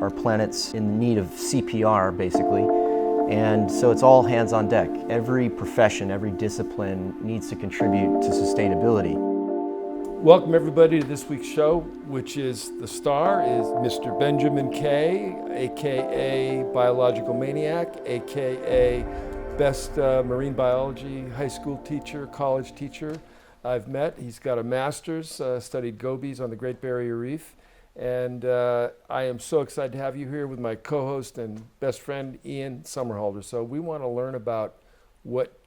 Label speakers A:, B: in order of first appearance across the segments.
A: our planet's in need of CPR, basically. And so it's all hands on deck. Every profession, every discipline needs to contribute to sustainability.
B: Welcome everybody to this week's show, which is the star is Mr. Benjamin K, aka Biological Maniac, aka best marine biology high school teacher, college teacher I've met. He's got a master's, studied gobies on the Great Barrier Reef. And I am so excited to have you here with my co-host and best friend, Ian Somerhalder. So we want to learn about what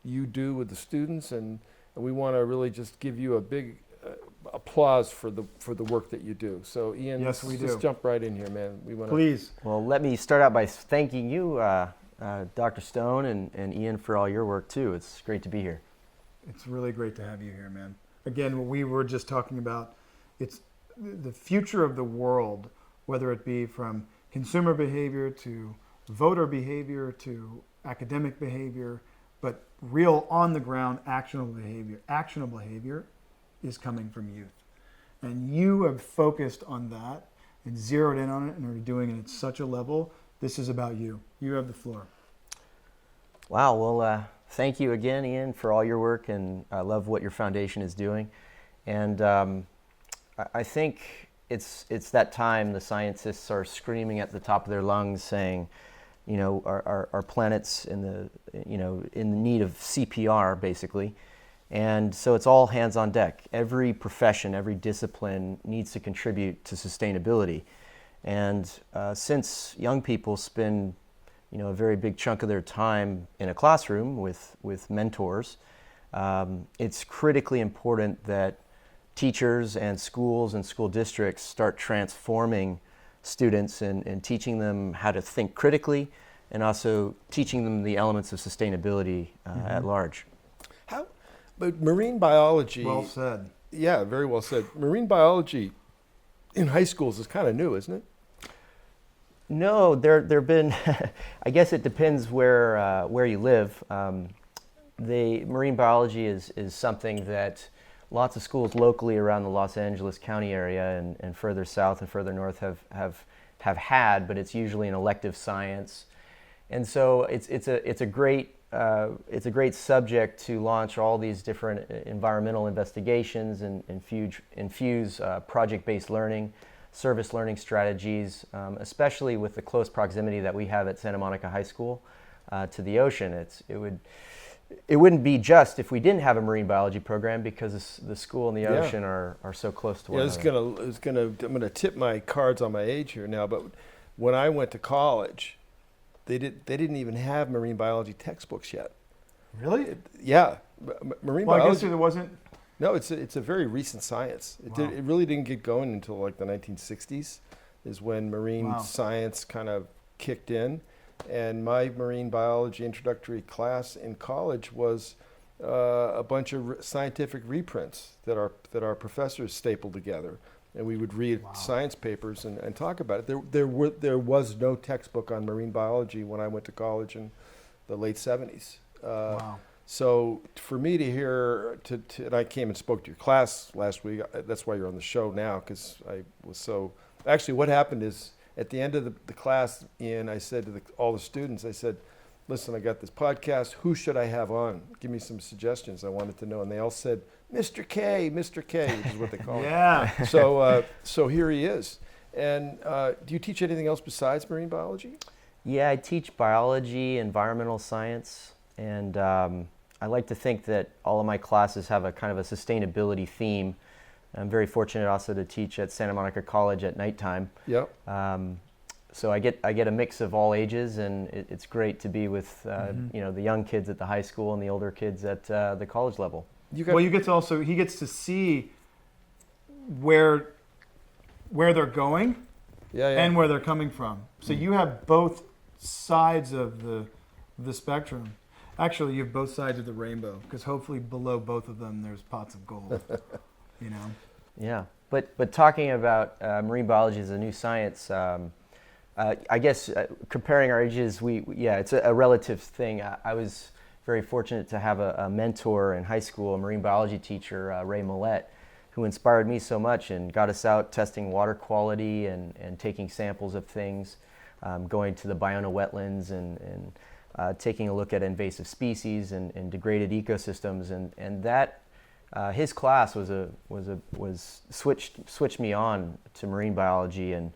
B: you do with the students, and we want to really just give you a big applause for the work that you do. So Ian,
C: yes, we
B: just
C: do.
B: Jump right in here, man. We want
C: Please.
A: Well, let me start out by thanking you, Dr. Stone and Ian, for all your work too. It's great to be here.
C: It's really great to have you here, man. Again, what we were just talking about, it's the future of the world, whether it be from consumer behavior to voter behavior to academic behavior, but real on the ground actionable behavior is coming from youth. And you have focused on that and zeroed in on it and are doing it at such a level. This is about you. You have the floor.
A: Wow, well, thank you again, Ian, for all your work, and I love what your foundation is doing. And I think it's that time the scientists are screaming at the top of their lungs saying, you know, our planet's in the need of CPR, basically. And so it's all hands on deck. Every profession, every discipline needs to contribute to sustainability. And since young people spend, you know, a very big chunk of their time in a classroom with mentors, it's critically important that teachers and schools and school districts start transforming students and teaching them how to think critically, and also teaching them the elements of sustainability at large.
B: But marine biology...
C: Well said.
B: Yeah, very well said. Marine biology in high schools is kind of new, isn't it?
A: No, there've been, I guess it depends where you live. The marine biology is something that lots of schools locally around the Los Angeles County area and further south and further north have had, but it's usually an elective science. And so it's a great subject to launch all these different environmental investigations and infuse project-based learning, service learning strategies, especially with the close proximity that we have at Santa Monica High School to the ocean. It wouldn't be just if we didn't have a marine biology program, because the school and the ocean are so close to one another.
B: I'm gonna tip my cards on my age here now, but when I went to college, they didn't even have marine biology textbooks yet.
C: Really?
B: Yeah, marine biology.
C: I guess there wasn't.
B: No, it's a very recent science.
C: Wow.
B: It really didn't get going until like the 1960s, is when marine science kind of kicked in. And my marine biology introductory class in college was a bunch of scientific reprints that our professors stapled together, and we would read science papers and talk about it. There was no textbook on marine biology when I went to college in the late 70s. So for me to hear, and I came and spoke to your class last week. That's why you're on the show now, because I was so. Actually, what happened is, at the end of the class, Ian, I said to all the students, I said, listen, I got this podcast. Who should I have on? Give me some suggestions. I wanted to know. And they all said, Mr. K, which is what they call him.
C: Yeah.
B: So here he is. And do you teach anything else besides marine biology?
A: Yeah, I teach biology, environmental science, and I like to think that all of my classes have a kind of a sustainability theme. I'm very fortunate also to teach at Santa Monica College at nighttime.
B: Yep.
A: So I get a mix of all ages, and it's great to be with you know, the young kids at the high school and the older kids at the college level.
C: He gets to see where they're going, and where they're coming from. So you have both sides of the spectrum. Actually, you have both sides of the rainbow, because hopefully below both of them there's pots of gold. You know.
A: Yeah, but talking about marine biology as a new science, I guess comparing our ages, it's a relative thing. I was very fortunate to have a mentor in high school, a marine biology teacher, Ray Millette, who inspired me so much and got us out testing water quality and taking samples of things, going to the Biona wetlands and taking a look at invasive species and degraded ecosystems, and that his class switched me on to marine biology, and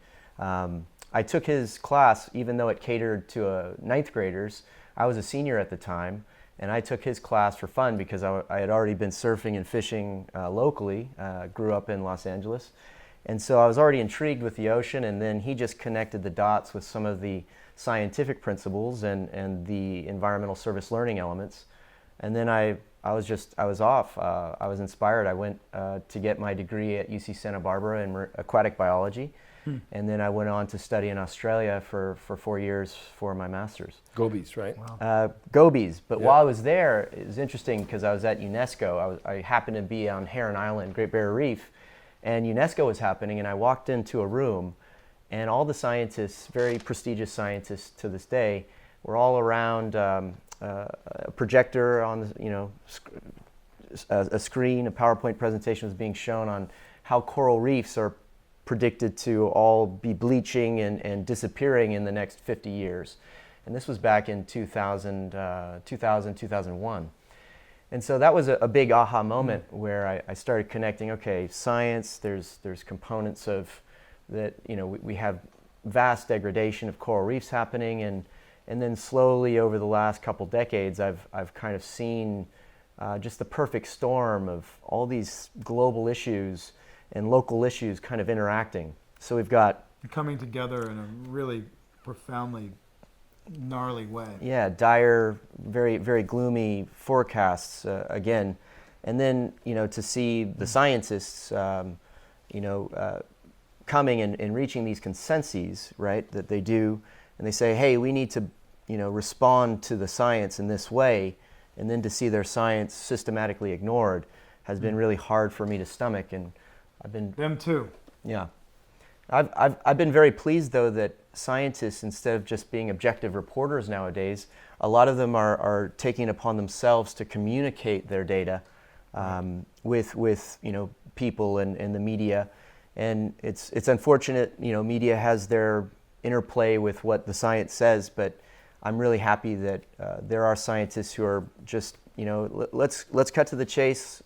A: I took his class even though it catered to ninth graders. I was a senior at the time, and I took his class for fun because I had already been surfing and fishing locally, grew up in Los Angeles, and so I was already intrigued with the ocean, and then he just connected the dots with some of the scientific principles and the environmental service learning elements. And then I was off. I was inspired. I went to get my degree at UC Santa Barbara in aquatic biology. And then I went on to study in Australia for 4 years for my master's.
B: Gobies, right?
C: Wow.
A: Gobies. But
B: Yeah.
A: while I was there, it was interesting because I was at UNESCO. I happened to be on Heron Island, Great Barrier Reef, and UNESCO was happening, and I walked into a room, and all the scientists, very prestigious scientists to this day, were all around a projector on the, a screen. A PowerPoint presentation was being shown on how coral reefs are predicted to all be bleaching and disappearing in the next 50 years. And this was back in 2001. And so that was a big aha moment where I started connecting, okay, science, there's components of that, we have vast degradation of coral reefs happening, and then slowly over the last couple decades, I've kind of seen just the perfect storm of all these global issues and local issues kind of interacting. So we've got
C: Coming together in a really profoundly gnarly way.
A: yeah, dire, very very gloomy forecasts again, and then to see the scientists coming and reaching these consensus, right, that they do, and they say, hey, we need to respond to the science in this way, and then to see their science systematically ignored has been really hard for me to stomach. And I've been
C: Them too.
A: yeah. I've been very pleased, though, that scientists, instead of just being objective reporters nowadays, a lot of them are taking it upon themselves to communicate their data with people and the media. And it's unfortunate, media has their interplay with what the science says, but I'm really happy that there are scientists who are just, let's cut to the chase.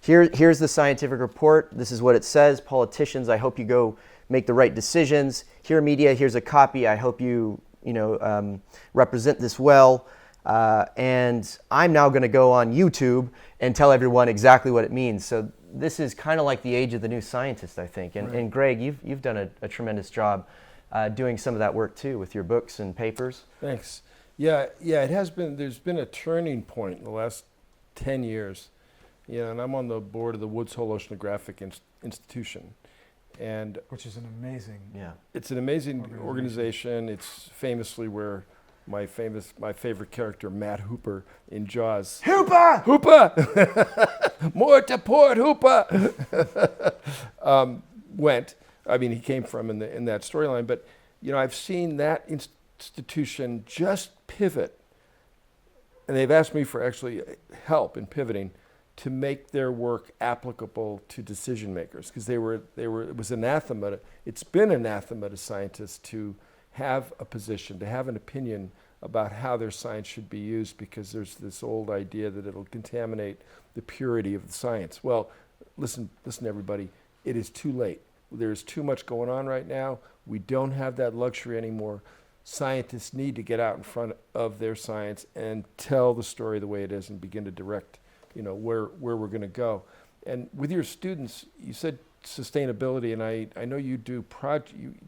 A: Here's the scientific report. This is what it says. Politicians, I hope you go make the right decisions. Here, media, here's a copy. I hope you represent this well. And I'm now going to go on YouTube and tell everyone exactly what it means. So this is kind of like the age of the new scientist, I think. And,
C: Right.
A: and Greg, you've done a tremendous job doing some of that work too with your books and papers.
B: Thanks. Yeah, it has been, there's been a turning point in the last 10 years. And I'm on the board of the Woods Hole Oceanographic Institution. And
C: Which is an amazing.
A: Yeah.
B: it's an amazing organization. It's famously where my favorite character, Matt Hooper in Jaws.
C: Hooper!
B: Hooper! More to port, Hooper! Went. I mean, he came from in that storyline. But, I've seen that institution just pivot. And they've asked me for actually help in pivoting to make their work applicable to decision makers, because it was anathema. It's been anathema to scientists to have a position, to have an opinion about how their science should be used, because there's this old idea that it'll contaminate the purity of the science. Well, listen, everybody, it is too late. There's too much going on right now. We don't have that luxury anymore. Scientists need to get out in front of their science and tell the story the way it is and begin to direct where we're going to go. And with your students, you said sustainability, and I know you do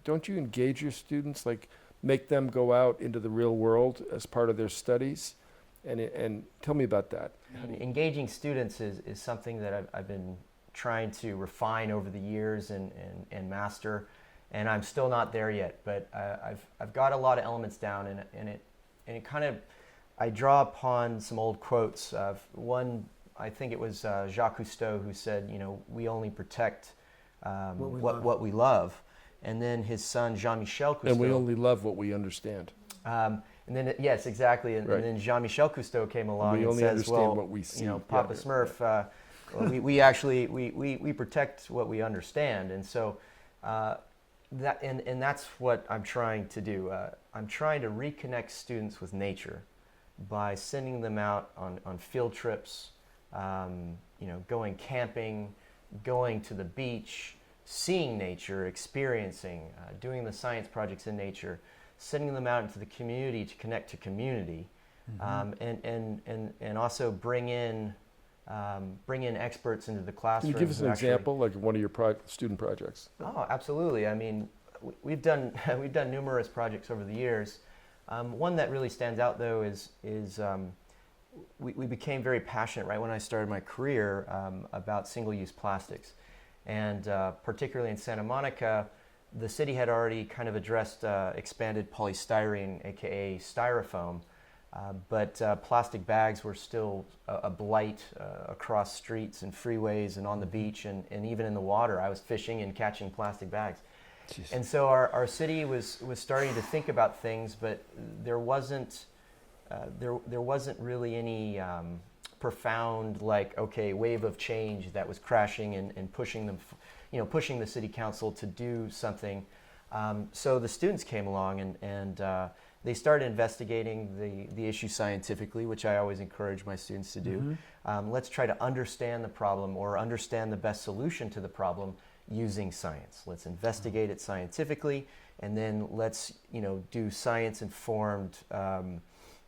B: don't you engage your students, like make them go out into the real world as part of their studies? And tell me about that.
A: Engaging students is something that I've been trying to refine over the years and master, and I'm still not there yet, but I've got a lot of elements down, and it kind of, I draw upon some old quotes. One, I think it was Jacques Cousteau, who said, we only protect what we love. And then his son, Jean-Michel Cousteau.
B: And we only love what we understand.
A: And then, yes, exactly. And,
B: Right.
A: and then Jean-Michel Cousteau came along
B: We
A: and
B: only
A: says,
B: understand
A: well,
B: what we see.
A: Papa
B: Yeah.
A: Smurf, Well, we actually we protect what we understand, and so that's what I'm trying to do. I'm trying to reconnect students with nature by sending them out on field trips, going camping, going to the beach, seeing nature, experiencing, doing the science projects in nature, sending them out into the community to connect to community, and also bring in experts into the classroom.
B: Can you give us an example, like one of your student projects?
A: Oh, absolutely. I mean, we've done numerous projects over the years. One that really stands out, though, is we became very passionate right when I started my career about single-use plastics, and particularly in Santa Monica, the city had already kind of addressed expanded polystyrene, aka styrofoam. But plastic bags were still a blight across streets and freeways and on the beach and even in the water. I was fishing and catching plastic bags. Jeez. And so our city was starting to think about things, but there wasn't really any profound wave of change that was crashing and pushing them, pushing the city council to do something. So the students came along and they started investigating the issue scientifically, which I always encourage my students to do. Let's try to understand the problem or understand the best solution to the problem using science. Let's investigate it scientifically, and then let's do science-informed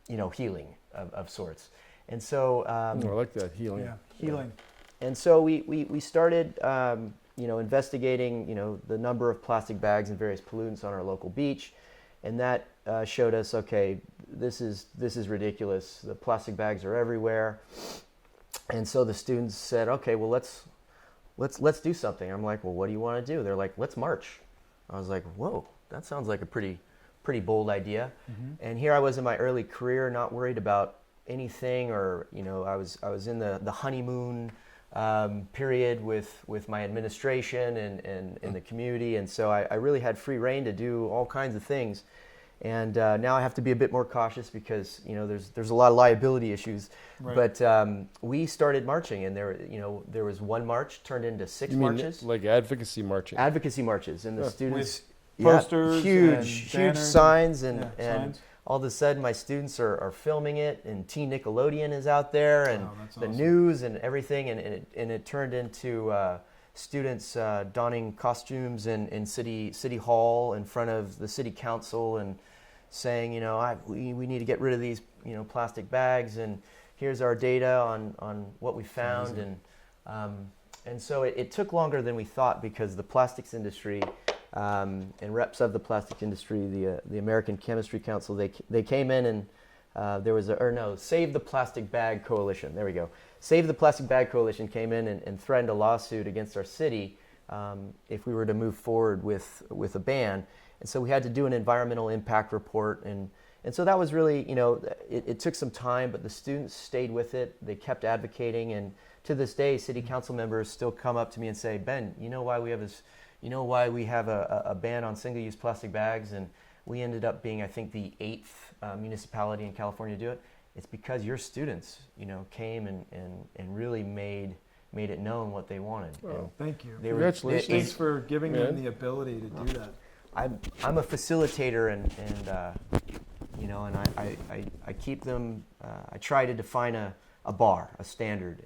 A: healing of sorts. And so
B: I like that, healing.
C: Yeah, healing.
A: And so we started investigating the number of plastic bags and various pollutants on our local beach. And that showed us, okay, this is ridiculous. The plastic bags are everywhere. And so the students said, okay, well let's do something. I'm like, well, what do you want to do? They're like, let's march. I was like, whoa, that sounds like a pretty bold idea. And here I was in my early career, not worried about anything, or I was in the honeymoon period with my administration and in the community, and so I really had free reign to do all kinds of things. And now I have to be a bit more cautious because there's a lot of liability issues. Right. But we started marching, and there was one march turned into 6 marches.
B: Like advocacy marching.
A: Advocacy marches, and the students
C: with posters,
A: huge signs, and
C: signs.
A: All of a sudden my students are filming it, and Teen Nickelodeon is out there, and the
C: awesome.
A: News and everything, and it turned into students donning costumes in city hall in front of the city council and saying, we need to get rid of these plastic bags, and here's our data on what we found. And so it took longer than we thought, because the plastics industry and reps of the plastic industry, the American Chemistry Council, they came in, and there was Save the Plastic Bag Coalition. There we go. Save the Plastic Bag Coalition came in and threatened a lawsuit against our city if we were to move forward with a ban. And so we had to do an environmental impact report, and so that was really, it took some time, but the students stayed with it. They kept advocating, and to this day, city council members still come up to me and say, Ben, why we have this? We have a ban on single-use plastic bags, and we ended up being, I think, the 8th municipality in California to do it. It's because your students, came and really made it known what they wanted.
B: Well,
C: thank you.
B: Congratulations.
C: Thanks for giving them the ability to do that.
A: I'm a facilitator, and I keep them. I try to define a bar, a standard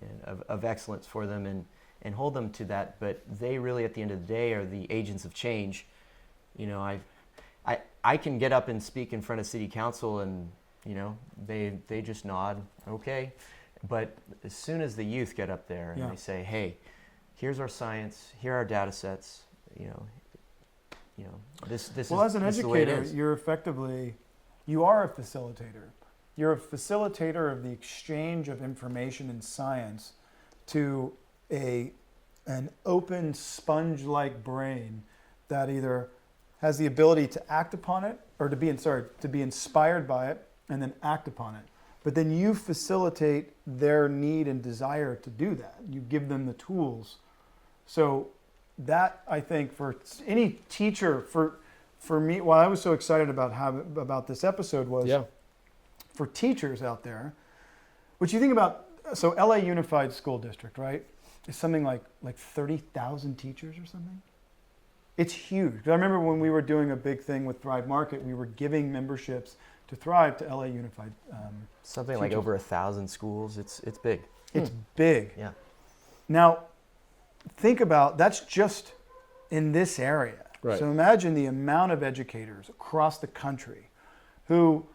A: of excellence for them, and hold them to that. But they really, at the end of the day, are the agents of change. I can get up and speak in front of city council, and they just nod, okay. But as soon as the youth get up there and they say, hey, here's our science, here are our data sets, this
C: well,
A: is,
C: as an
A: this is the way it
C: educator,
A: is.
C: you are a facilitator. You're a facilitator of the exchange of information and science to an open sponge-like brain that either has the ability to act upon it, or to be inspired by it and then act upon it. But then you facilitate their need and desire to do that. You give them the tools. So that, I think, for any teacher, for me, why I was so excited about this episode was for teachers out there, what you think about, so LA Unified School District, right? is something like 30,000 teachers or something. It's huge. I remember when we were doing a big thing with Thrive Market, we were giving memberships to Thrive to LA Unified.
A: Something like
C: teachers.
A: over 1,000 schools. It's big.
C: It's big.
A: Yeah.
C: Now, think about, that's just in this area.
B: Right.
C: So imagine the amount of educators across the country who,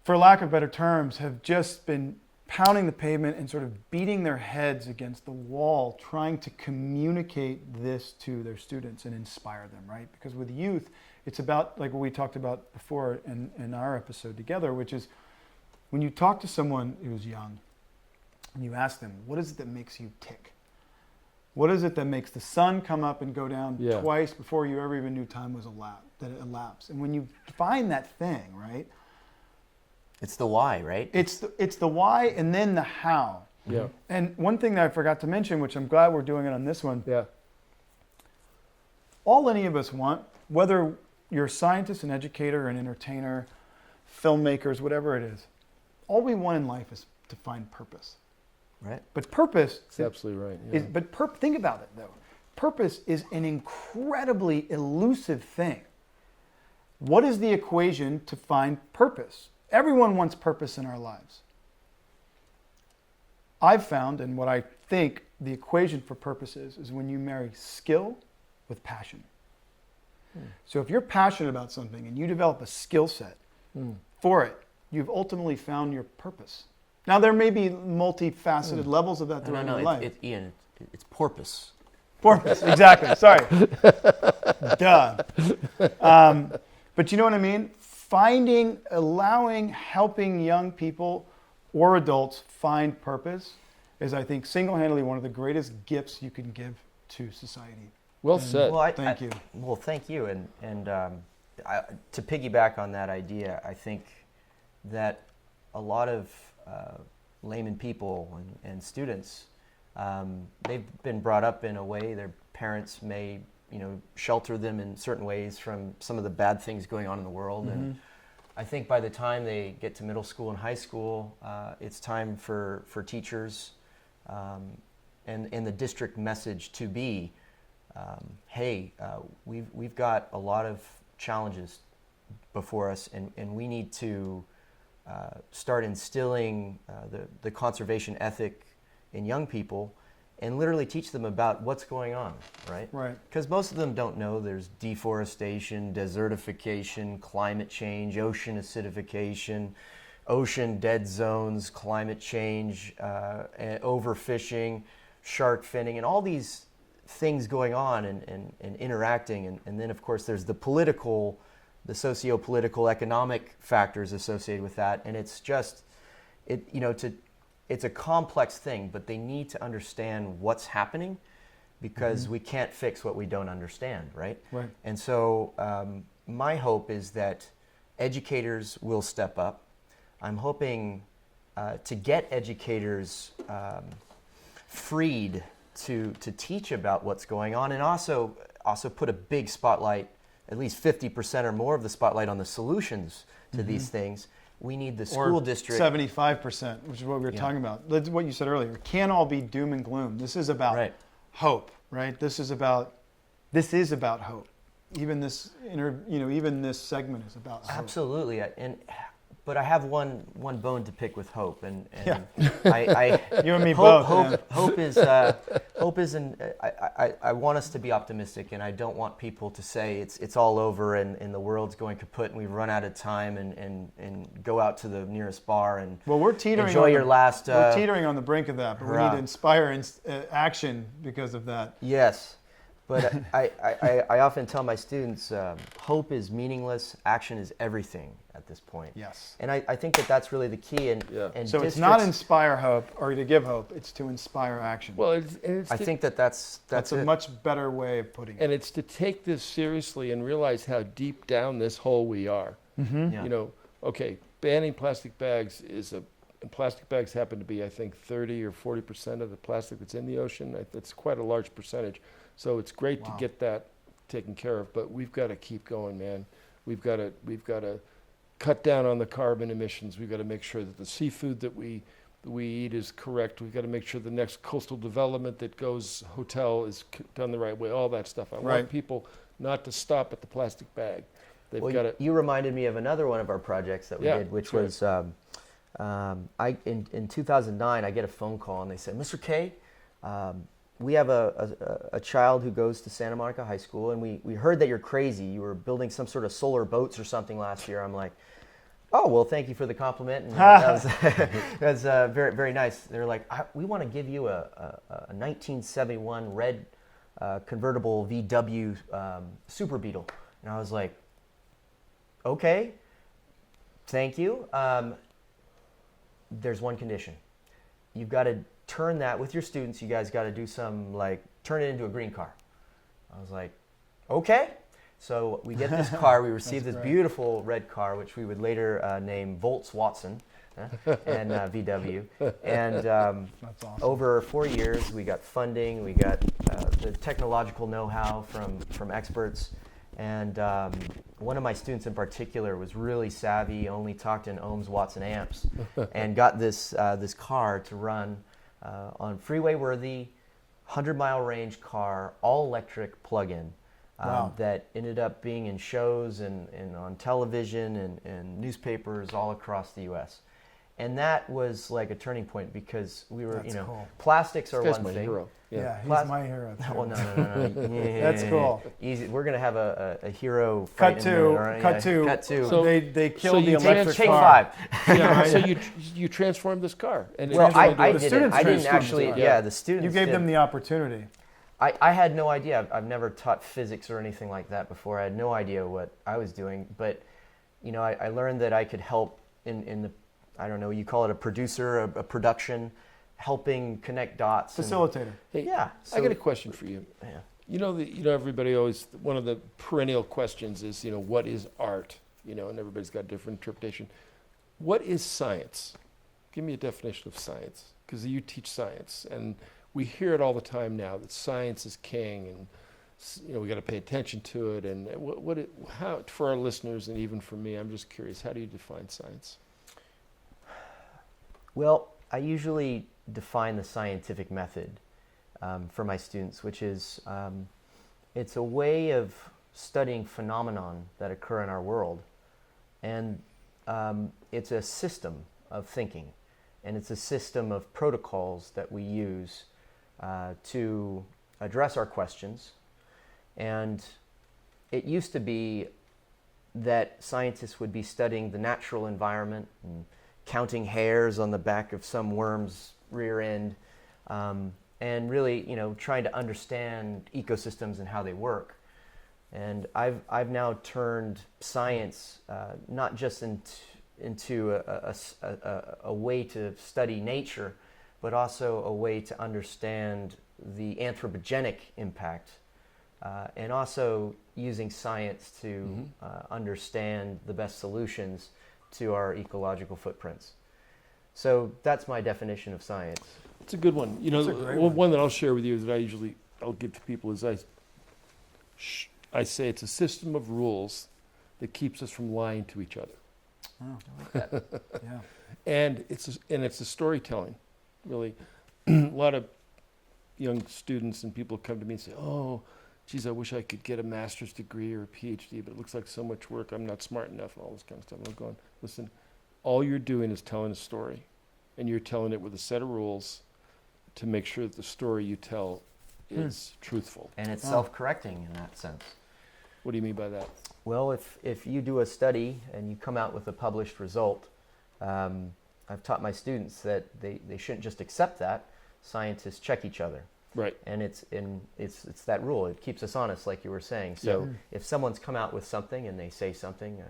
C: for lack of better terms, have just been pounding the pavement and sort of beating their heads against the wall, trying to communicate this to their students and inspire them, right? Because with youth, it's about, like what we talked about before in our episode together, which is when you talk to someone who's young and you ask them, what is it that makes you tick? What is it that makes the sun come up and go down twice before you ever even knew time was elapsed? And when you find that thing, right?
A: It's the why, right?
C: It's the why and then the how.
B: Yeah.
C: And one thing that I forgot to mention, which I'm glad we're doing it on this one.
B: Yeah.
C: All any of us want, whether you're a scientist, an educator, an entertainer, filmmakers, whatever it is, all we want in life is to find purpose.
A: Right.
C: But purpose
B: That's absolutely right. Yeah.
C: think about it though. Purpose is an incredibly elusive thing. What is the equation to find purpose? Everyone wants purpose in our lives. I've found, and what I think the equation for purpose is when you marry skill with passion. So if you're passionate about something and you develop a skill set for it, you've ultimately found your purpose. Now there may be multifaceted levels of that throughout your life.
A: Ian, it's porpoise.
C: Porpoise, exactly. Sorry. Duh. But you know what I mean? Helping young people or adults find purpose is, I think, single-handedly one of the greatest gifts you can give to society.
B: Well said.
A: Well,
C: Thank you.
A: Well, thank you. And to piggyback on that idea, I think that a lot of layman people and students, they've been brought up in a way their parents may shelter them in certain ways from some of the bad things going on in the world. And I think by the time they get to middle school and high school, it's time for teachers and the district message to be, hey, we've got a lot of challenges before us, and we need to start instilling the conservation ethic in young people and literally teach them about what's going on, right?
C: Right.
A: Because most of them don't know there's deforestation, desertification, climate change, ocean acidification, ocean dead zones, climate change, overfishing, shark finning, and all these things going on and interacting. And then, of course, there's the political, the socio-political, economic factors associated with that. And it's just, it's a complex thing, but they need to understand what's happening because we can't fix what we don't understand, right?
C: Right.
A: And so my hope is that educators will step up. I'm hoping to get educators freed to teach about what's going on, and also put a big spotlight, at least 50% or more of the spotlight on the solutions to these things. We need the school district. 75%,
C: which is what we were talking about. That's what you said earlier. It can't all be doom and gloom. This is about hope, right? This is about hope. Even this even this segment is about hope.
A: Absolutely. But I have one bone to pick with hope, and
C: I you and me
A: hope,
C: both.
A: Hope is I want us to be optimistic, and I don't want people to say it's all over and the world's going kaput and we've run out of time and go out to the nearest bar and
C: we're teetering
A: enjoy your last.
C: We're teetering on the brink of that, but we need to inspire action because of that.
A: Yes. But I often tell my students, hope is meaningless, action is everything at this point.
C: Yes.
A: And I think that's really the key. And
C: so it's not inspire hope or to give hope, it's to inspire action.
B: Well,
A: I think that's
C: a much better way of putting it.
B: And it's to take this seriously and realize how deep down this hole we are. Okay, banning plastic bags plastic bags happen to be, I think, 30 or 40% of the plastic that's in the ocean. That's quite a large percentage. So it's great to get that taken care of, but we've got to keep going, man. We've got to cut down on the carbon emissions. We've got to make sure that the seafood that we that we eat is correct. We've got to make sure the next coastal development that goes hotel is done the right way, all that stuff. I want people not to stop at the plastic bag. They've got to.
A: You reminded me of another one of our projects that we did, which was in 2009, I get a phone call and they said, Mr. K, we have a child who goes to Santa Monica High School, and we heard that you're crazy. You were building some sort of solar boats or something last year. I'm like, oh, well, thank you for the compliment. And that was very, very nice. They're like, we want to give you a 1971 red convertible VW Super Beetle. And I was like, okay, thank you. There's one condition. You've got to turn that with your students. You guys got to do some, turn it into a green car. I was like, okay. So we get this car. We received this beautiful red car, which we would later name Volts Watson and VW. And
C: That's awesome.
A: over 4 years, we got funding. We got the technological know-how from experts. And one of my students in particular was really savvy, only talked in ohms, watts, and amps, and got this car to run on freeway-worthy, 100-mile range car, all-electric plug-in that ended up being in shows and on television and newspapers all across the U.S. And that was like a turning point because we were,
C: cool.
A: Plastics are one
B: my
A: thing.
B: hero.
C: Yeah, he's my hero. Too.
A: Oh, no. Yeah,
C: That's cool.
A: Easy. We're going to have a hero
C: Cut
A: fight
C: to,
A: in a minute, all right?
C: cut to.
B: So-
C: they killed the
B: you
C: electric
A: Take
C: car.
A: 5.
B: Yeah, so you transformed this car. And
A: Well, I
C: The
A: didn't.
C: students
A: I didn't
C: transformed
A: actually.
C: the car.
A: Yeah, the students.
C: You gave
A: did.
C: them the opportunity.
A: I had no idea. I've never taught physics or anything like that before. I had no idea what I was doing. But, I learned that I could help in the, I don't know, you call it a producer, a production, helping connect dots.
C: Facilitator.
B: Hey,
A: Yeah.
B: I got a question for you.
A: Yeah.
B: Everybody always, one of the perennial questions is, what is art? And everybody's got different interpretation. What is science? Give me a definition of science, because you teach science, and we hear it all the time now that science is king, and we got to pay attention to it. And how for our listeners and even for me, I'm just curious, how do you define science?
A: Well, I usually define the scientific method for my students, which is it's a way of studying phenomenon that occur in our world, and it's a system of thinking, and it's a system of protocols that we use to address our questions. And it used to be that scientists would be studying the natural environment and counting hairs on the back of some worm's rear end, and really, trying to understand ecosystems and how they work. And I've now turned science not just into a way to study nature, but also a way to understand the anthropogenic impact, and also using science to understand the best solutions to our ecological footprints. So that's my definition of science.
B: It's a good one. One that I'll share with you that I'll give to people is I say it's a system of rules that keeps us from lying to each other.
C: Oh.
A: I like that.
C: Yeah.
B: And it's a storytelling, really. A lot of young students and people come to me and say, oh, geez, I wish I could get a master's degree or a PhD, but it looks like so much work. I'm not smart enough and all this kind of stuff. And I'm going, listen, all you're doing is telling a story, and you're telling it with a set of rules to make sure that the story you tell is truthful.
A: And it's self-correcting in that sense.
B: What do you mean by that?
A: Well, if you do a study and you come out with a published result, I've taught my students that they shouldn't just accept that. Scientists check each other.
B: Right.
A: And it's that rule. It keeps us honest, like you were saying. So if someone's come out with something and they say something,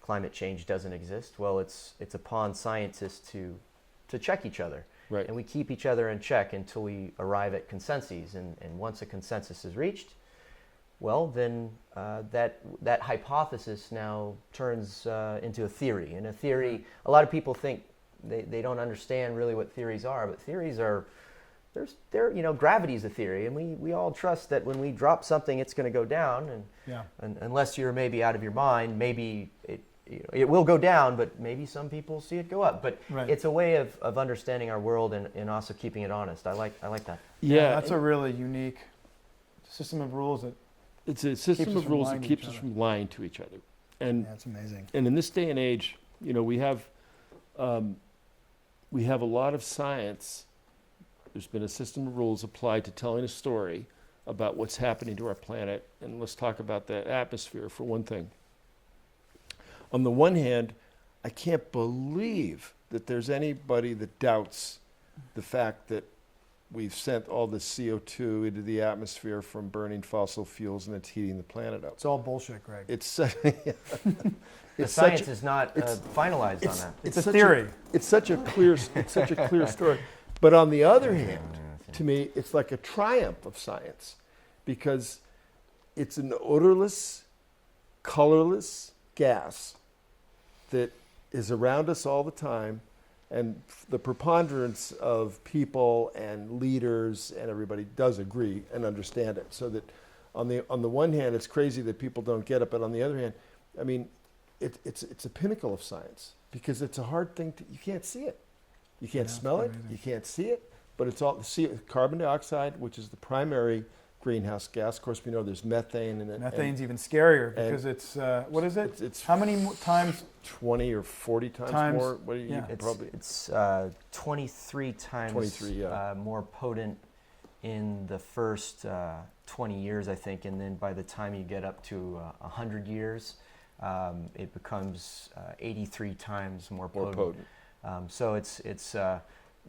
A: climate change doesn't exist, well, it's upon scientists to check each other.
B: Right.
A: And we keep each other in check until we arrive at consensus. And once a consensus is reached, well, then that hypothesis now turns into a theory. And a theory, a lot of people think they don't understand really what theories are, but theories are, gravity is a theory, and we all trust that when we drop something, it's going to go down, and unless you're maybe out of your mind, maybe it will go down, but maybe some people see it go up. But
C: Right.
A: it's a way of understanding our world and also keeping it honest. I like that.
C: Yeah, that's a really unique system of rules that
D: It's a system
C: keeps us
D: of
C: from
D: rules
C: lying
D: that
C: to
D: keeps
C: each
D: us
C: other.
D: from lying to each other. And
C: that's amazing.
D: and in this day and age, we have a lot of science. There's been a system of rules applied to telling a story about what's happening to our planet. And let's talk about the atmosphere for one thing. On the one hand, I can't believe that there's anybody that doubts the fact that we've sent all the CO2 into the atmosphere from burning fossil fuels, and it's heating the planet up.
C: It's all bullshit, Greg.
D: It's such,
A: The science is not finalized on that.
C: It's a
D: such
C: theory.
D: It's such a clear story. But on the other hand, to me, it's like a triumph of science, because it's an odorless, colorless gas that is around us all the time, and the preponderance of people and leaders and everybody does agree and understand it. So that on the one hand, it's crazy that people don't get it, but on the other hand, I mean, it's a pinnacle of science, because it's a hard thing you can't see it, you can't smell it, you can't see it, but it's all carbon dioxide, which is the primary greenhouse gas. Of course, we know there's methane in it.
C: Methane's even scarier because it's what is it?
D: It's
C: how many times?
D: 20 or 40 times more. What do you
C: yeah.
D: probably?
A: It's 23 times
D: 23, yeah.
A: More potent in the first 20 years, I think, and then by the time you get up to 100 years, it becomes 83 times more potent. So it's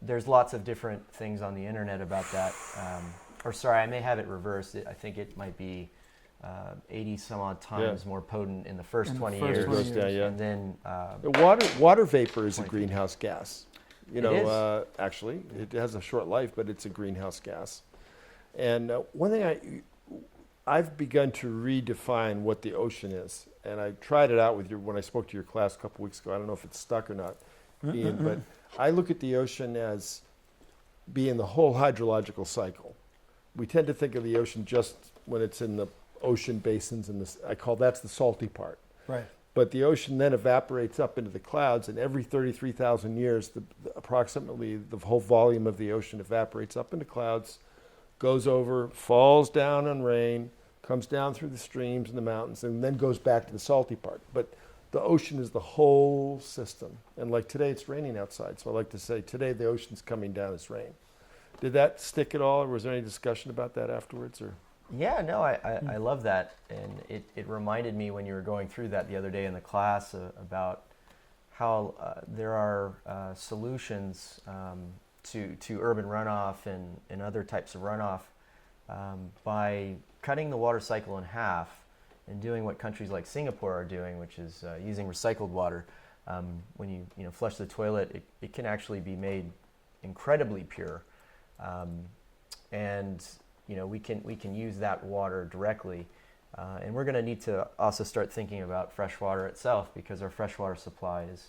A: there's lots of different things on the internet about that. Or sorry, I may have it reversed. I think it might be 80 some odd times more potent in the first 20 years.
D: Goes down, yeah.
A: And then
D: Water vapor is a greenhouse gas.
A: It is?
D: Actually, it has a short life, but it's a greenhouse gas. And one thing I've begun to redefine what the ocean is, and I tried it out with when I spoke to your class a couple weeks ago. I don't know if it's stuck or not, Ian, but I look at the ocean as being the whole hydrological cycle. We tend to think of the ocean just when it's in the ocean basins, and that's the salty part.
C: Right.
D: But the ocean then evaporates up into the clouds, and every 33,000 years, approximately the whole volume of the ocean evaporates up into clouds, goes over, falls down on rain, comes down through the streams and the mountains, and then goes back to the salty part. But the ocean is the whole system. And like today, it's raining outside, so I like to say today the ocean's coming down as rain. Did that stick at all, or was there any discussion about that afterwards? Or
A: yeah, no, I love that, and it reminded me when you were going through that the other day in the class about how there are solutions to urban runoff and other types of runoff by cutting the water cycle in half and doing what countries like Singapore are doing, which is using recycled water. When you flush the toilet, it can actually be made incredibly pure. And we can use that water directly, and we're going to need to also start thinking about fresh water itself, because our freshwater supply is,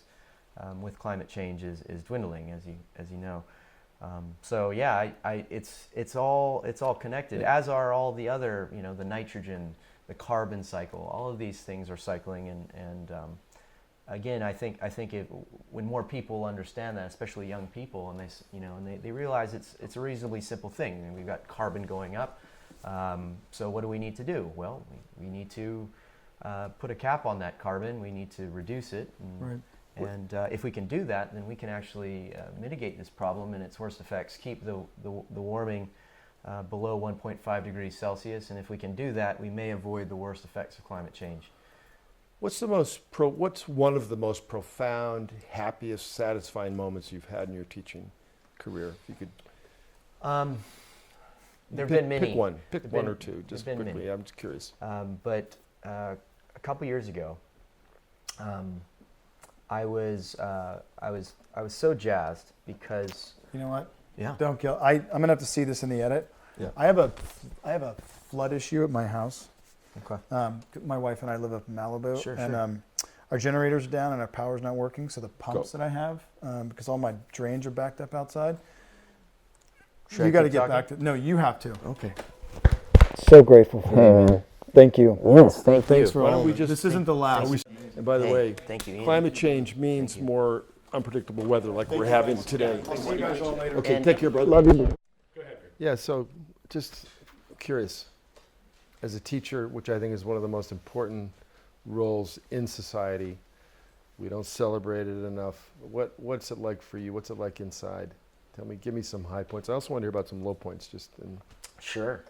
A: with climate change, is dwindling, as you know. So yeah, it's all connected, as are all the other, the nitrogen, the carbon cycle. All of these things are cycling, and again, I think when more people understand that, especially young people, and they realize it's a reasonably simple thing. I mean, we've got carbon going up, so what do we need to do? Well, we need to put a cap on that carbon. We need to reduce it, and if we can do that, then we can actually mitigate this problem and its worst effects. Keep the warming below 1.5 degrees Celsius, and if we can do that, we may avoid the worst effects of climate change.
D: what's one of the most profound, happiest, satisfying moments you've had in your teaching career? If you could.
A: There have been many.
D: Pick one. Pick one or two, just quickly.
A: Many.
D: I'm just curious.
A: But a couple years ago, I was so jazzed because.
C: You know what?
A: Yeah.
C: Don't kill. I'm gonna have to see this in the edit.
D: Yeah.
C: I have a flood issue at my house.
A: Okay.
C: My wife and I live up in Malibu,
A: Sure,
C: and our generator's down and our power's not working. So the pumps that I have, because all my drains are backed up outside.
A: Should
C: You
A: I
C: got to
A: keep
C: get
A: talking?
C: back to. No, you have to.
A: Okay.
C: So grateful for you, man. Thank you.
A: Yes, thank
C: Thanks
A: you.
C: for
B: Why
C: all
B: don't we
C: of it.
B: just-
C: This isn't the last.
B: And by the
A: Hey,
B: way,
A: thank you, Ian.
B: climate change means more unpredictable weather like we're having today.
C: See you guys all later.
B: Okay,
A: And-
B: take care, brother.
C: Love you.
B: Yeah, so just curious, as a teacher, which I think is one of the most important roles in society, we don't celebrate it enough. What's it like for you? What's it like inside? Tell me, give me some high points. I also want to hear about some low points.
A: Sure.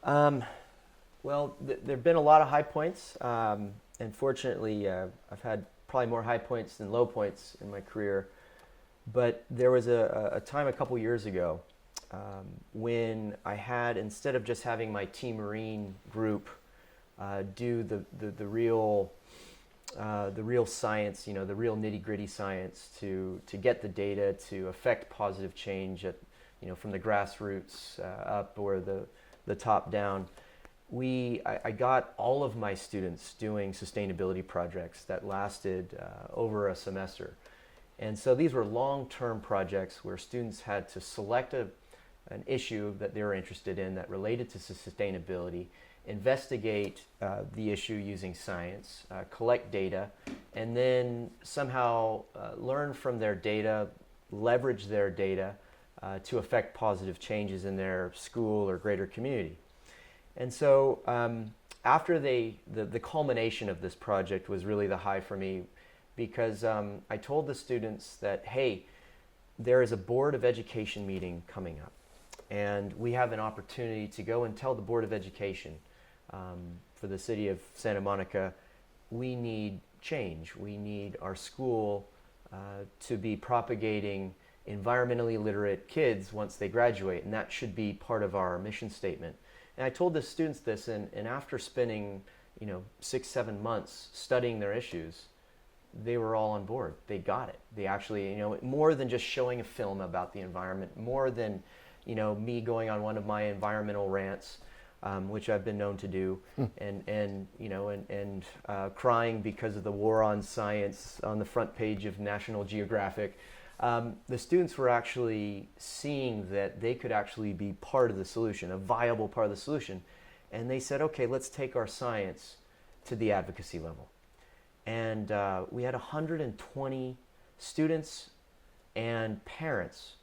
A: Well, there have been a lot of high points. And fortunately, I've had probably more high points than low points in my career. But there was a time a couple years ago when I had, instead of just having my Team Marine group do the real science, the real nitty-gritty science to get the data to affect positive change at, from the grassroots up or the top down. I got all of my students doing sustainability projects that lasted over a semester. And so these were long-term projects where students had to select an issue that they were interested in that related to sustainability, investigate the issue using science, collect data, and then somehow learn from their data, leverage their data to affect positive changes in their school or greater community. And so after the culmination of this project was really the high for me, because I told the students that, hey, there is a Board of Education meeting coming up, and we have an opportunity to go and tell the Board of Education for the city of Santa Monica, we need change. We need our school to be propagating environmentally literate kids once they graduate, and that should be part of our mission statement. And I told the students this, and after spending 6-7 months studying their issues, they were all on board. They got it. They actually, more than just showing a film about the environment, more than me going on one of my environmental rants, which I've been known to do, and crying because of the war on science on the front page of National Geographic. The students were actually seeing that they could actually be part of the solution, a viable part of the solution. And they said, okay, let's take our science to the advocacy level. And we had 120 students and parents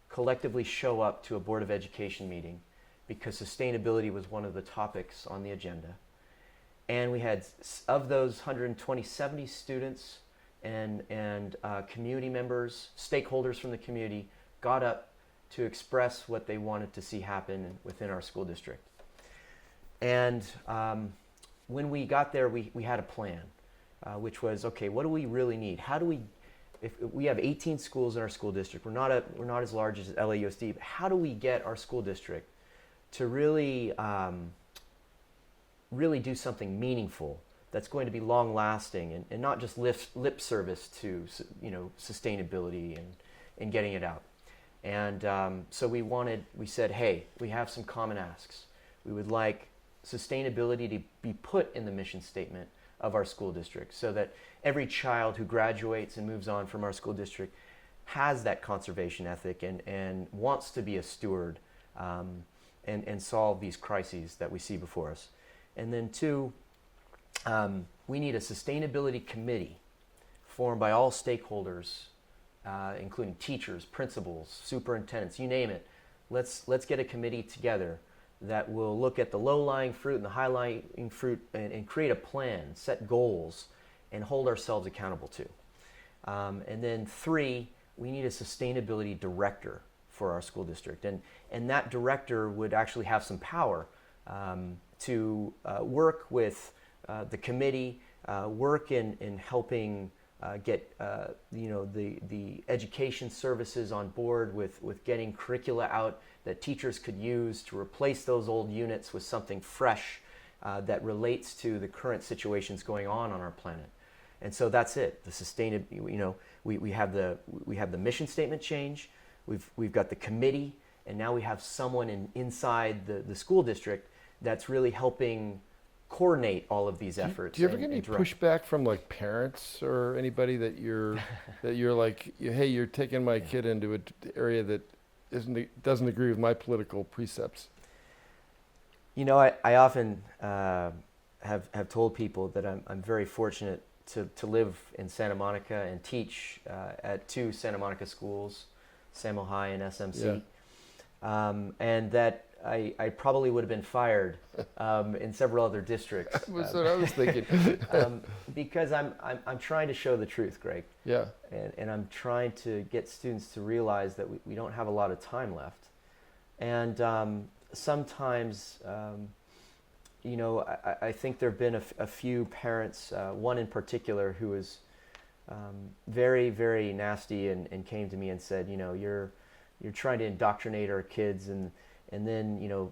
A: collectively show up to a Board of Education meeting because sustainability was one of the topics on the agenda. And we had, of those 120, 70 students and community members, stakeholders from the community, got up to express what they wanted to see happen within our school district. And when we got there, we had a plan, which was, okay, what do we really need? How do we, if we have 18 schools in our school district, we're not as large as LAUSD, but how do we get our school district to really do something meaningful that's going to be long-lasting and not just lip service to sustainability and getting it out. And so we said, hey, we have some common asks. We would like sustainability to be put in the mission statement of our school district so that every child who graduates and moves on from our school district has that conservation ethic and wants to be a steward and solve these crises that we see before us. And then 2, we need a sustainability committee formed by all stakeholders, including teachers, principals, superintendents, you name it. Let's get a committee together that will look at the low-lying fruit and the high-lying fruit and create a plan, set goals, and hold ourselves accountable to. And then 3, we need a sustainability director for our school district. And that director would actually have some power to work with the committee, work in helping get the education services on board with getting curricula out that teachers could use to replace those old units with something fresh that relates to the current situations going on our planet. And so that's it. The sustainability, we have the mission statement change. We've got the committee, and now we have someone inside the school district that's really helping coordinate all of these efforts.
B: Do you ever get any pushback from like parents or anybody that you're like, hey, you're taking my kid into an area that doesn't agree with my political precepts?
A: I often have told people that I'm very fortunate to live in Santa Monica and teach at 2 Santa Monica schools, Samo High and SMC, and that I probably would have been fired in several other districts.
B: That's what I was thinking.
A: Because I'm trying to show the truth, Greg.
B: Yeah.
A: And I'm trying to get students to realize that we don't have a lot of time left. And sometimes, I think there have been a few parents, one in particular who was very, very nasty and came to me and said, you're trying to indoctrinate our kids. And then,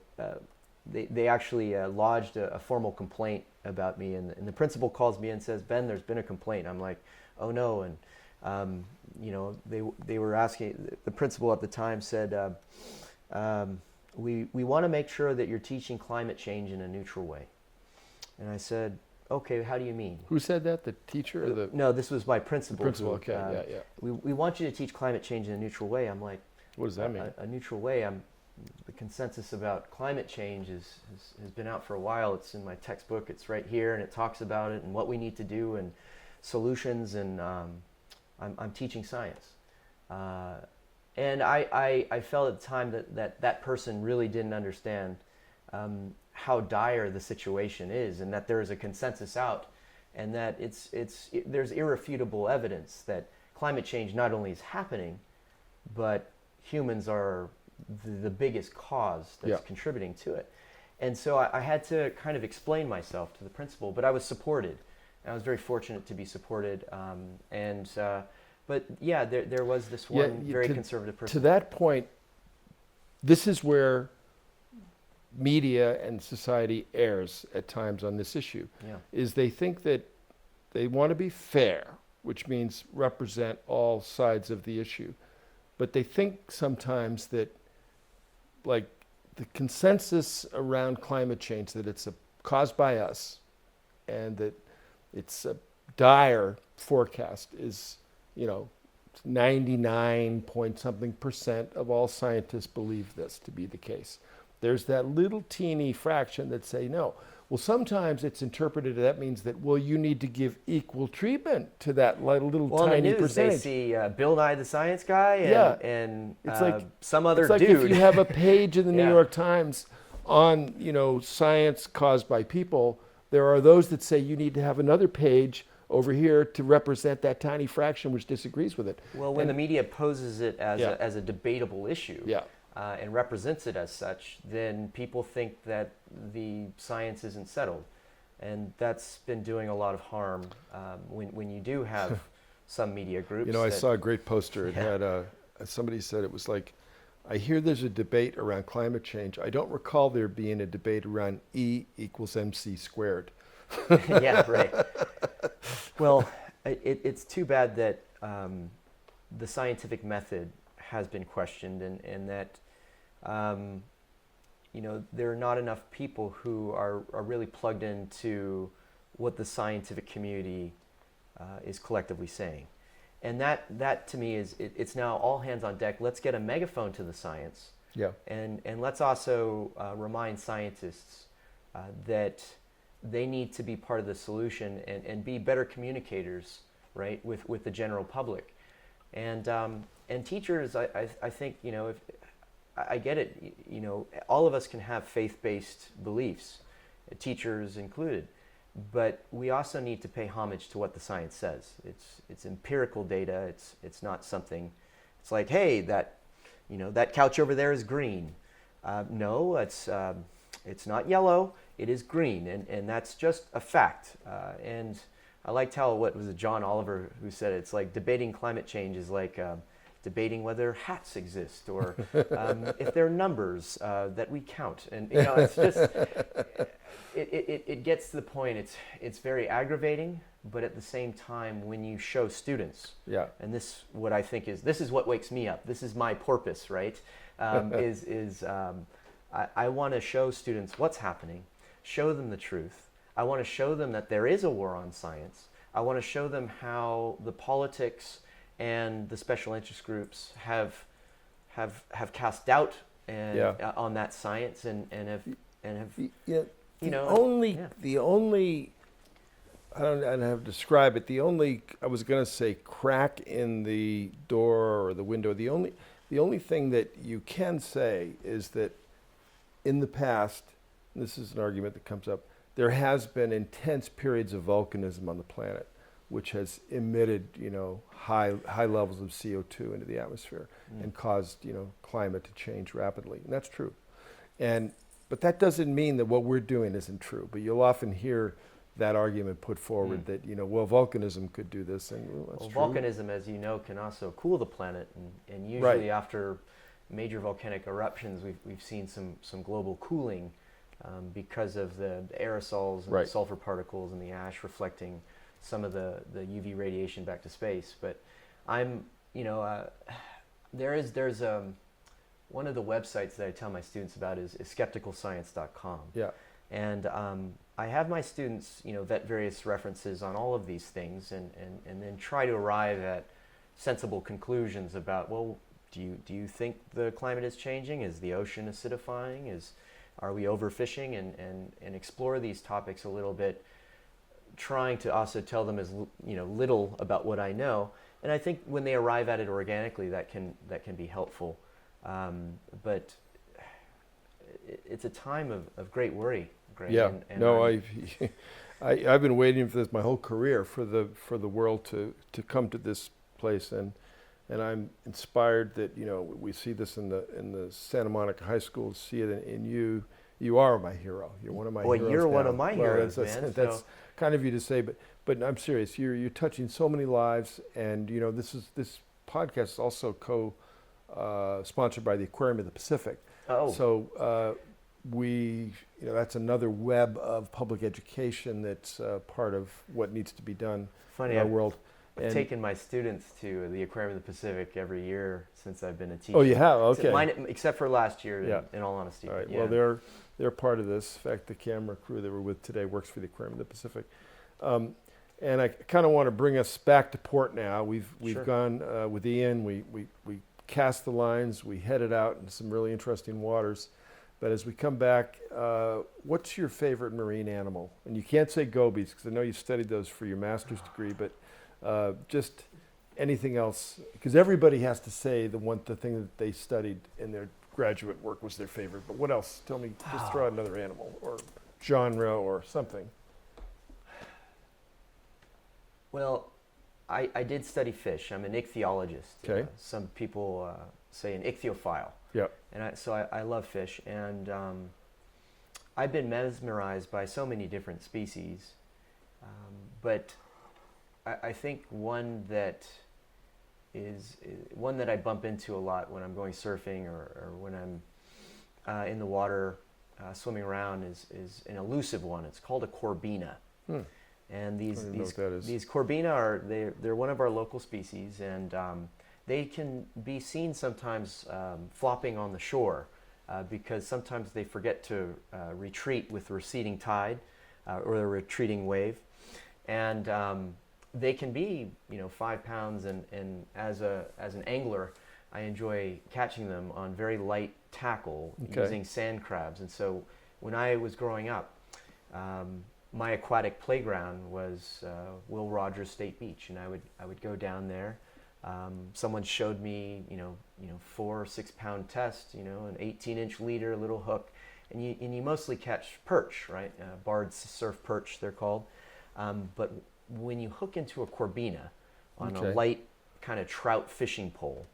A: they actually lodged a formal complaint about me. And the principal calls me and says, Ben, there's been a complaint. I'm like, oh no. And, they were asking, the principal at the time said, we want to make sure that you're teaching climate change in a neutral way. And I said, okay, how do you mean?
B: Who said that? The teacher or the?
A: No, this was my principal.
B: Principal, okay, yeah.
A: We want you to teach climate change in a neutral way. I'm like,
B: what does that mean?
A: A neutral way. The consensus about climate change has been out for a while. It's in my textbook. It's right here, and it talks about it and what we need to do and solutions. And I'm teaching science. And I felt at the time that person really didn't understand how dire the situation is, and that there is a consensus out, and that there's irrefutable evidence that climate change not only is happening, but humans are the biggest cause that's contributing to it. And so I had to kind of explain myself to the principal, but I was supported. And I was very fortunate to be supported. But yeah, there was this one very conservative person.
B: To that point, this is where media and society errs at times on this issue.
A: Yeah.
B: Is they think that they want to be fair, which means represent all sides of the issue. But they think sometimes that, like, the consensus around climate change, that it's caused by us and that it's a dire forecast is, 99 point something percent of all scientists believe this to be the case. There's that little teeny fraction that say no. Well, sometimes it's interpreted that means that, you need to give equal treatment to that little tiny
A: in the news,
B: percentage.
A: They see Bill Nye the Science Guy and
B: it's like
A: some other
B: it's like
A: dude.
B: if you have a page in the New York Times on science caused by people, there are those that say you need to have another page over here to represent that tiny fraction which disagrees with it.
A: Well, when the media poses it as a debatable issue and represents it as such, then people think that the science isn't settled. And that's been doing a lot of harm when you do have some media groups.
B: I saw a great poster. It had somebody said it was like, I hear there's a debate around climate change. I don't recall there being a debate around E equals MC squared.
A: Yeah, right. Well, it's too bad that the scientific method has been questioned, and that there are not enough people who are really plugged into what the scientific community is collectively saying. And that to me it's now all hands on deck. Let's get a megaphone to the science.
B: Yeah.
A: And let's also remind scientists that they need to be part of the solution and be better communicators, right, with the general public. And teachers, I think, if I get it, all of us can have faith-based beliefs, teachers included, but we also need to pay homage to what the science says. It's empirical data. It's not something. It's like, hey, that couch over there is green. No, it's not yellow. It is green, and that's just a fact. And I liked how, what was it, John Oliver who said it's like debating climate change is like debating whether hats exist or if they're numbers that we count. And it's just it gets to the point. It's very aggravating, but at the same time, when you show students, and this what I think this is what wakes me up. This is my purpose, right? I want to show students what's happening, show them the truth. I want to show them that there is a war on science. I want to show them how the politics and the special interest groups have cast doubt on that science and and have
B: Yeah,
A: you
B: the
A: know
B: only
A: yeah.
B: the only I don't know how to describe it. The only I was going to say crack in the door or the window. The only thing that you can say is that in the past, and this is an argument that comes up, there has been intense periods of volcanism on the planet, which has emitted, high levels of CO2 into the atmosphere and caused, climate to change rapidly. And that's true. But that doesn't mean that what we're doing isn't true. But you'll often hear that argument put forward that, volcanism could do this, and that's true.
A: Volcanism, as you know, can also cool the planet, and usually after major volcanic eruptions, we've seen some global cooling because of the aerosols and the sulfur particles and the ash reflecting some of the UV radiation back to space. But there's one of the websites that I tell my students about is skepticalscience.com.
B: Yeah.
A: And I have my students, vet various references on all of these things, and then try to arrive at sensible conclusions about, well, do you think the climate is changing? Is the ocean acidifying? Are we overfishing? And explore these topics a little bit, trying to also tell them as little about what I know. And I think when they arrive at it organically, that can be helpful. But it's a time of great worry, Greg.
B: Yeah.
A: And
B: I've been waiting for this my whole career for the world to come to this place, and I'm inspired that we see this in the Santa Monica High School, see it in you. You are my hero. You're one of my heroes.
A: Well, you're one
B: now.
A: of my heroes, man.
B: That's kind of you to say, but I'm serious. You're touching so many lives, and this podcast is also sponsored by the Aquarium of the Pacific.
A: Oh.
B: So that's another web of public education that's part of what needs to be done in our world.
A: I've taken my students to the Aquarium of the Pacific every year since I've been a teacher.
B: Oh, you have? Okay.
A: Except for last year, in all honesty.
B: All right.
A: Yeah.
B: Well, they're part of this. In fact, the camera crew that we're with today works for the Aquarium of the Pacific. And I kind of want to bring us back to port now. We've gone with Ian. We cast the lines. We headed out in some really interesting waters. But as we come back, what's your favorite marine animal? And you can't say gobies, because I know you studied those for your master's degree, but just anything else, because everybody has to say the thing that they studied in their graduate work was their favorite. But what else? Tell me, just throw out another animal or genre or something.
A: Well, I did study fish. I'm an ichthyologist.
B: Okay.
A: Some people say an ichthyophile.
B: Yeah.
A: And so I love fish, and I've been mesmerized by so many different species, but I think one that I bump into a lot when I'm going surfing or when I'm in the water swimming around is an elusive one. It's called a Corvina. And these Corvina they're one of our local species, and they can be seen sometimes flopping on the shore because sometimes they forget to retreat with the receding tide or the retreating wave, and they can be 5 pounds, and as an angler, I enjoy catching them on very light tackle using sand crabs. And so when I was growing up, my aquatic playground was Will Rogers State Beach, and I would go down there. Someone showed me 4 or 6 pound test, an 18-inch leader, little hook, and you mostly catch perch, right? Barred surf perch, they're called. But when you hook into a Corvina on a light kind of trout fishing pole,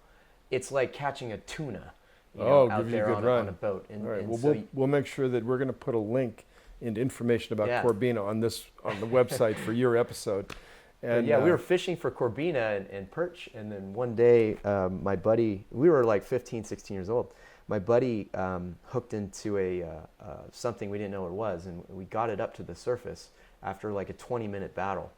A: it's like catching a tuna out there on a boat. And,
B: all right.
A: and
B: We'll make sure that we're going to put a link into information about Corvina on the website for your episode. And
A: we were fishing for Corvina and perch, and then one day my buddy, we were like 15, 16 years old, my buddy hooked into something we didn't know what it was, and we got it up to the surface after like a 20-minute battle.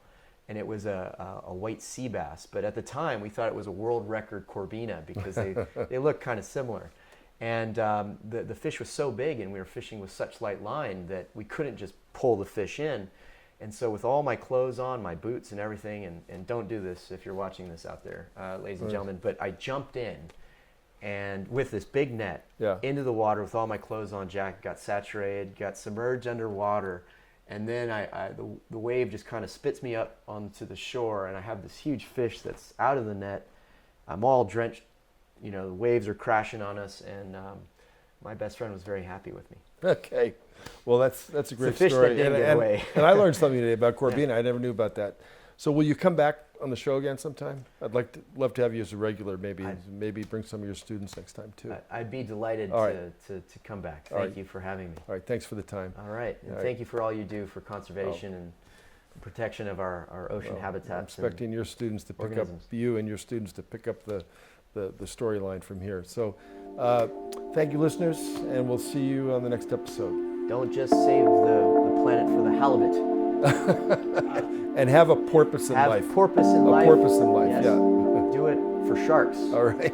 A: And it was a white sea bass, but at the time we thought it was a world record Corvina because they look kind of similar. And the fish was so big, and we were fishing with such light line that we couldn't just pull the fish in. And so with all my clothes on, my boots and everything, and don't do this if you're watching this out there, ladies and gentlemen, but I jumped in, and with this big net
B: Yeah.
A: into the water with all my clothes on, jacket, got saturated, got submerged underwater, and then the wave just kind of spits me up onto the shore, and I have this huge fish that's out of the net. I'm all drenched, you know, the waves are crashing on us, and my best friend was very happy with me.
B: Okay. Well, that's a great
A: It's the fish
B: story.
A: that didn't get away.
B: And I learned something today about Corvina. I never knew about that. So will you come back on the show again sometime? I'd love to have you as a regular. Maybe bring some of your students next time too.
A: I'd be delighted
B: All
A: to
B: right.
A: come back.
B: All
A: Thank
B: right.
A: you for having me.
B: All right. Thanks for the time.
A: All right. And
B: All right.
A: thank you for all you do for conservation and protection of our ocean
B: Well,
A: habitats.
B: I'm expecting your students to pick up
A: organisms.
B: you and your students to pick up the storyline from here. So thank you, listeners, and we'll see you on the next episode.
A: Don't just save the planet for the halibut.
B: And have a porpoise in
A: Have
B: life.
A: porpoise in life.
B: A porpoise in life,
A: Yes.
B: yeah.
A: Do it for sharks.
B: All right.